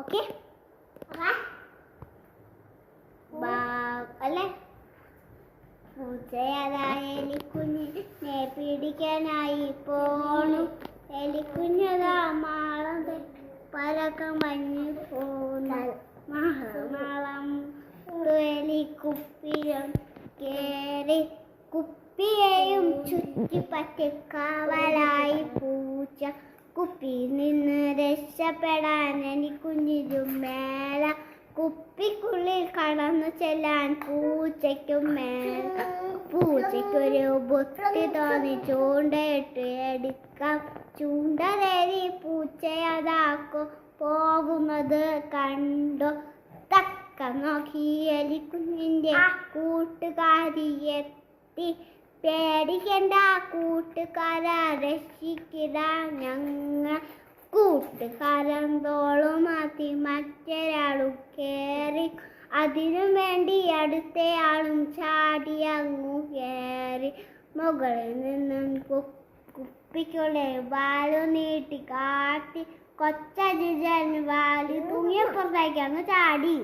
Okay അല്ലേ? പൂച്ചയതായ എലിക്കുഞ്ഞിനെ പിടിക്കാനായി പോണു. എലിക്കുഞ്ഞതാ മാളം പലക്കം മഞ്ഞ് പോന്നു. മാളം എലിക്കുപ്പിയും കേറി കുപ്പിയെയും ചുറ്റിപ്പറ്റി കാവലായി പൂച്ച. കുപ്പിയിൽ നിന്ന് രക്ഷപ്പെടാൻ എലിക്കുഞ്ഞിനും മേല, കുപ്പിക്കുള്ളിൽ കടന്നു ചെല്ലാൻ പൂച്ചയ്ക്കും മേല. പൂച്ചയ്ക്കൊരു ബുദ്ധി തോന്നി ചൂണ്ടയിട്ട് എടുക്കാം. ചൂണ്ടലേറി പൂച്ചയതാക്കോ പോകുന്നത് കണ്ടു. തക്കം നോക്കി എലിക്കുഞ്ഞിന്റെ കൂട്ടുകാരിയെത്തി. പേടിക്കണ്ട കൂട്ടുകാരാ, രക്ഷിക്കിടാ ഞങ്ങൾ. കൂട്ടുകാരൻ തോളുമാറ്റി മറ്റൊരാളും കേറി. അതിനു വേണ്ടി അടുത്തയാളും ചാടിയങ്ങു കയറി. മുകളിൽ നിന്നും കുപ്പിക്കുള്ളിൽ വാലു നീട്ടി കാട്ടി. കൊച്ചജിജൻ വാലി തൂങ്ങിയപ്പുറത്തേക്കങ്ങ് ചാടി.